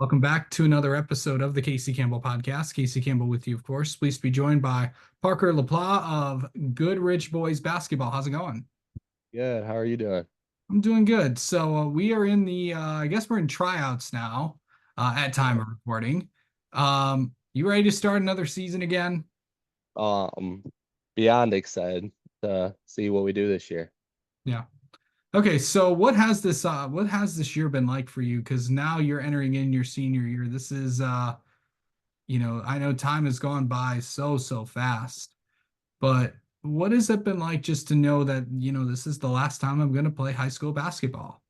Welcome back to another episode of the Casey Campbell podcast. Casey Campbell with you, of course. Pleased to be joined by Parker LePla of Goodrich Boys Basketball. How's it going? Good. How are you doing? I'm doing good. We are in I guess we're in tryouts now at time Yeah. of recording. You ready to start another season again? Um, Beyond excited to see what we do this year. Yeah. Okay, so what has this year been like for you? Because now you're entering in your senior year. This is I know time has gone by so fast. But what has it been like just to know that, this is the last time I'm going to play high school basketball?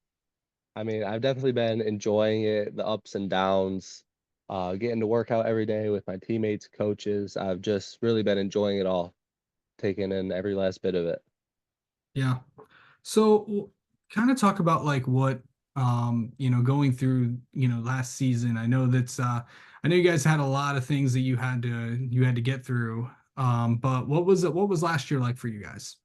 I mean, I've definitely been enjoying it, the ups and downs, getting to work out every day with my teammates, coaches. I've just really been enjoying it all, taking in every last bit of it. Yeah. So kind of talk about like what going through, last season. I know you guys had a lot of things that you had to get through. But what was last year like for you guys?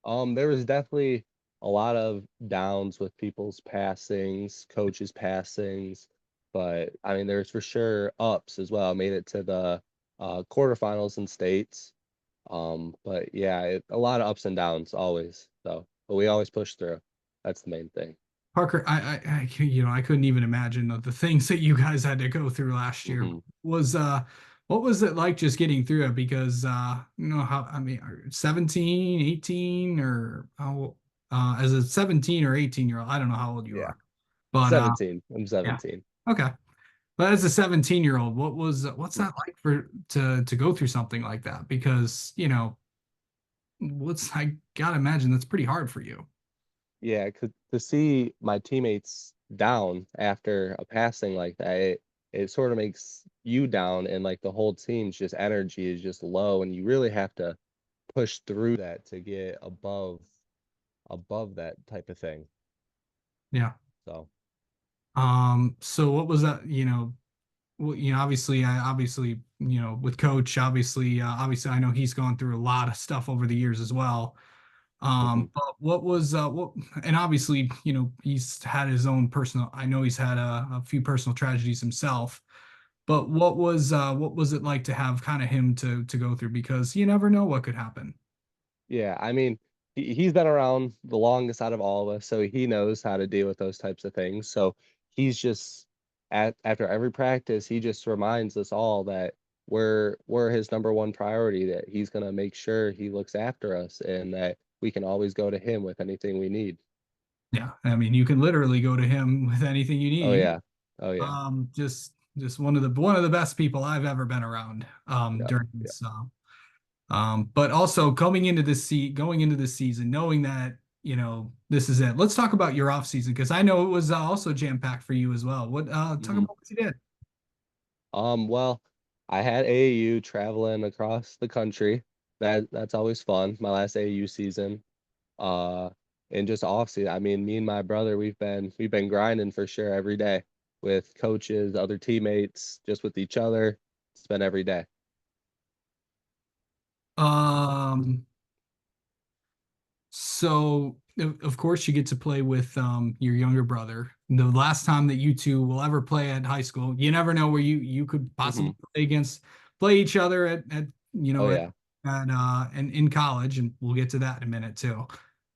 There was definitely a lot of downs with people's passings, coaches' passings, but I mean, there's for sure ups as well. Made it to the quarterfinals in states. But yeah, a lot of ups and downs always. But we always push through. That's the main thing. Parker, I couldn't even imagine the things that you guys had to go through last year. Hmm. Was what was it like just getting through it? Because how I mean, 17, 18, or how as a 17 or 18-year-old, I don't know how old you Yeah, are, but 17. I'm yeah, 17. okay. But as a 17-year-old, what's Mm. that like for to go through something like that? Because, what's I gotta imagine that's pretty hard for you. Yeah, 'cause to see my teammates down after a passing like that, it sort of makes you down, and like the whole team's just energy is just low, and you really have to push through that to get above that type of thing. Yeah. So, So what was that, well, obviously, with coach, obviously I know he's gone through a lot of stuff over the years as well. mhm. But what and obviously, he's had his own personal, I know he's had a few personal tragedies himself, but what was it like to have kind of him to go through? Because you never know what could happen. Yeah, I mean, he's been around the longest out of all of us, so he knows how to deal with those types of things. So he's just after every practice, he just reminds us all that we're his number one priority, that he's gonna make sure he looks after us and that we can always go to him with anything we need. Yeah, I mean, you can literally go to him with anything you Oh need. yeah. Oh yeah. Just one of the best people I've ever been around Yep. during Yep. this. But also going into this season, knowing that, this is it. Let's talk about your off season because I know it was also jam-packed for you as well. Talk Mhm. about what you did. Well, I had AAU traveling across the country. That's always fun. My last AAU season. Uh, and just off season, I mean, me and my brother, we've been grinding for sure every day with coaches, other teammates, just with each other. It's been every day. Um, so of course you get to play with your younger brother. The last time that you two will ever play at high school, you never know where you could possibly Hmm. play each other at you Oh know yeah. and in college, and we'll get to that in a minute too.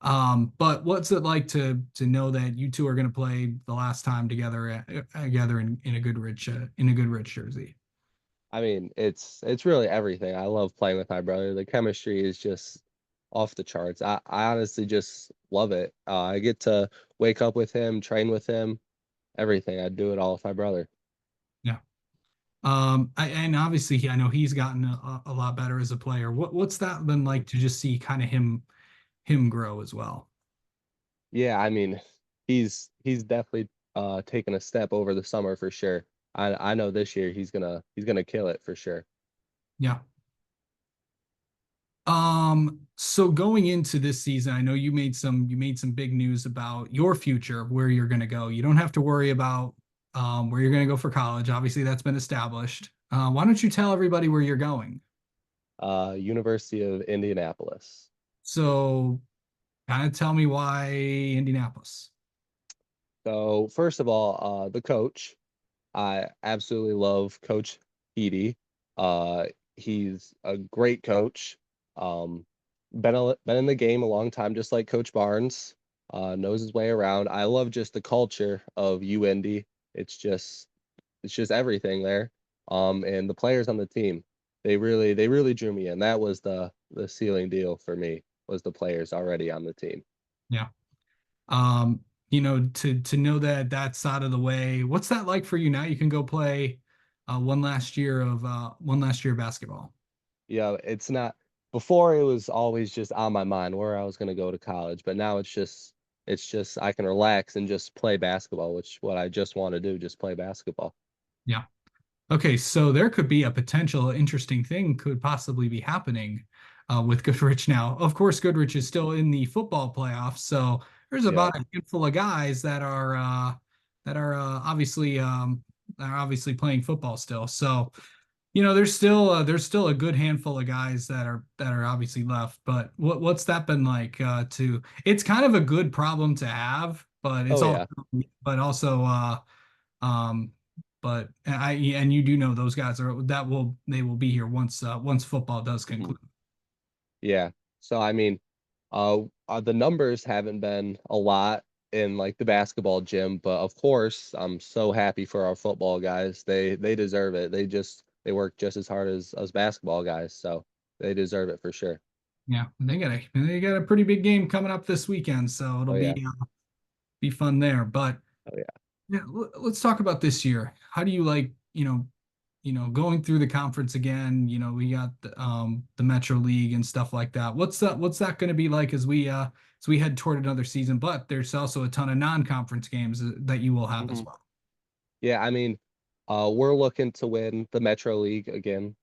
But what's it like to know that you two are going to play the last time together in a Goodrich jersey? I mean, it's really everything. I love playing with my brother. The chemistry is just off the charts. I honestly just love it. I get to wake up with him, train with him, everything. I do it all with my brother. Yeah. And obviously, I know he's gotten a lot better as a player. What's that been like to just see kind of him grow as well? Yeah, I mean, he's definitely taken a step over the summer for sure. I know this year he's gonna kill it for sure. Yeah. So going into this season, I know you made some big news about your future, where you're going to go. You don't have to worry about where you're going to go for college. Obviously, that's been established. Why don't you tell everybody where you're going? University of Indianapolis. So kind of tell me why Indianapolis. So first of all, the coach. I absolutely love Coach Edie. He's a great coach. Um, been in the game a long time, just like Coach Barnes. Knows his way around. I love just the culture of UND. It's just it's just everything there. And the players on the team, they really drew me in. That was the ceiling deal for me was the players already on the team. Yeah. To know that that's out of the way, what's that like for you now? You can go play one last year of basketball. Yeah, it's not before it was always just on my mind where I was gonna go to college, but now it's just I can relax and just play basketball, which what I just want to do, just play basketball. Yeah. Okay, so there could be a potential interesting thing could possibly be happening with Goodrich now. Of course, Goodrich is still in the football playoffs, so there's Yeah. about a handful of guys that are obviously playing football still. So there's still a good handful of guys that are obviously left. But what's that been like to? It's kind of a good problem to have, but Oh yeah. but also um, but I and you do know those guys are that will they will be here once football does Mhm. conclude. Yeah. So I mean, the numbers haven't been a lot in like the basketball gym, but of course, I'm so happy for our football guys. They deserve it. They work just as hard as us basketball guys, so they deserve it for sure. Yeah, they got a pretty big game coming up this weekend, so it'll Oh yeah. be fun there. But Oh yeah. yeah, let's talk about this year. How do you like going through the conference again? We got the Metro League and stuff like that. What's that going to be like as we head toward another season? But there's also a ton of non-conference games that you will have as hmm well. Yeah, I mean, we're looking to win the Metro League again.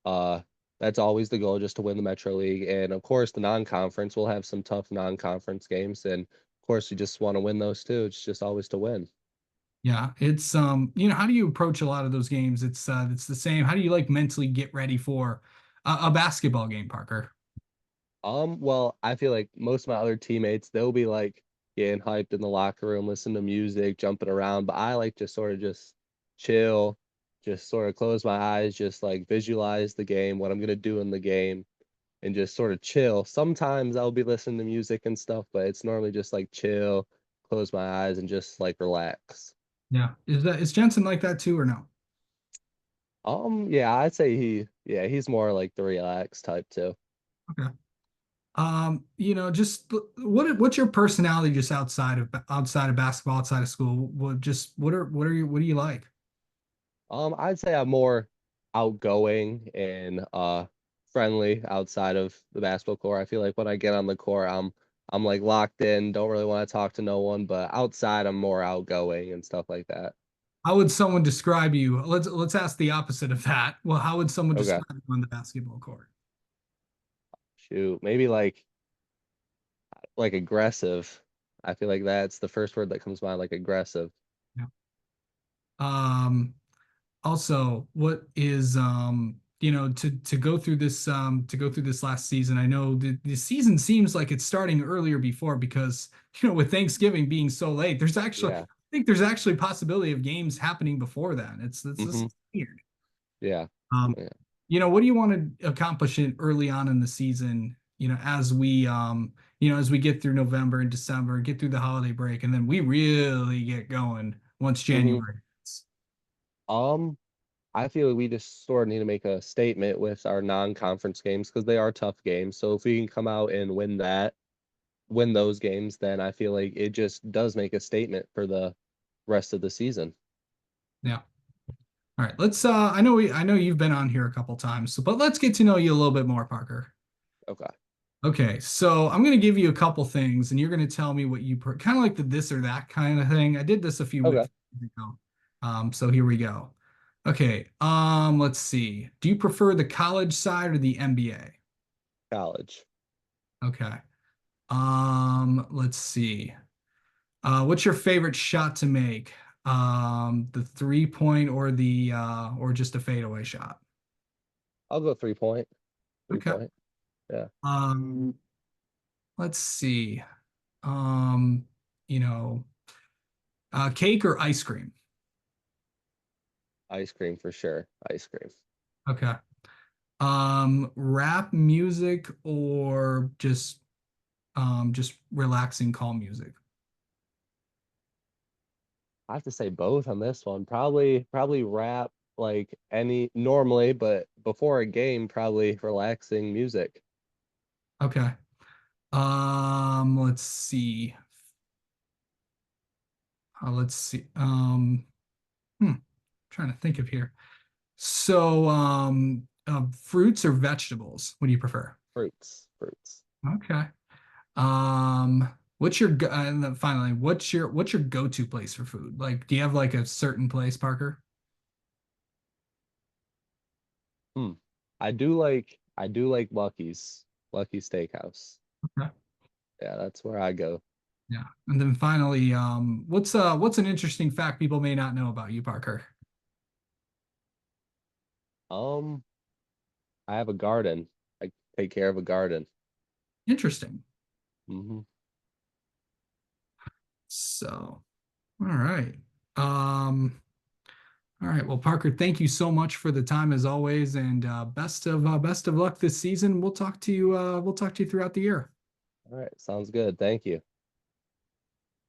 Uh, that's always the goal, just to win the Metro League. And of course, the non-conference, we'll have some tough non-conference games. And of course, you just want to win those too. It's just always to win. Yeah, it's how do you approach a lot of those games? It's the same. How do you like mentally get ready for a basketball game, Parker? Well, I feel like most of my other teammates, they'll be like getting hyped in the locker room, listen to music, jumping around, but I like to sort of just chill, just sort of close my eyes, just like visualize the game, what I'm gonna do in the game, and just sort of chill. Sometimes I'll be listening to music and stuff, but it's normally just like chill, close my eyes, and just like relax. Yeah, is Jensen like that too or no? Yeah, I'd say he's more like the relaxed type too. Okay. Just what's your personality just outside of basketball, outside of school? What do you like? I'd say I'm more outgoing and friendly outside of the basketball court. I feel like when I get on the court, I'm like locked in, don't really want to talk to no one, but outside I'm more outgoing and stuff like that. How would someone describe you? Let's ask the opposite of that. Well, how would someone Okay. describe you on the basketball court? Shoot, maybe like aggressive. I feel like that's the first word that comes to mind, like aggressive. Yeah. Um, Also, what is to go through this last season? I know the season seems like it's starting earlier before because with Thanksgiving being so late, Yeah. I think there's actually possibility of games happening before then. It's hmm just weird. Yeah. Um, Yeah. what do you want to accomplish it early on in the season? As we get through November and December, get through the holiday break, and then we really get going once hmm January hits. Um, I feel like we just sort of need to make a statement with our non-conference games because they are tough games. So if we can come out and win those games, then I feel like it just does make a statement for the rest of the season. Yeah. All right, let's I know you've been on here a couple times, but let's get to know you a little bit more, Parker. Okay. Okay, so I'm going to give you a couple things and you're going to tell me what kind of like the this or that kind of thing. I did this a few Okay. weeks ago. So here we go. Okay, let's see. Do you prefer the college side or the NBA? College. Okay. Let's see. What's your favorite shot to make? The 3 point or just a fadeaway shot? I'll go 3 point. Three Okay. point. Yeah. Um, let's see. Um, you know, Cake or ice cream? Ice cream for sure. Ice cream. Okay. Rap music or just relaxing calm music? I have to say both on this one. Probably rap like any normally, but before a game, probably relaxing music. Okay. Let's see. Let's see. Trying to think of here. So, fruits or vegetables? What do you prefer? Fruits. Fruits. Okay. What's your and then finally, what's your go-to place for food? Like, do you have like a certain place, Parker? Hmm. I do like Lucky's. Lucky's Steakhouse. Okay. Yeah, that's where I go. Yeah. And then finally, what's an interesting fact people may not know about you, Parker? Um, I have a garden. I take care of a garden. Interesting. Hmm. So, all right. Um, all right. Well, Parker, thank you so much for the time as always, and best of luck this season. We'll talk to you. We'll talk to you throughout the year. All right, sounds good. Thank you.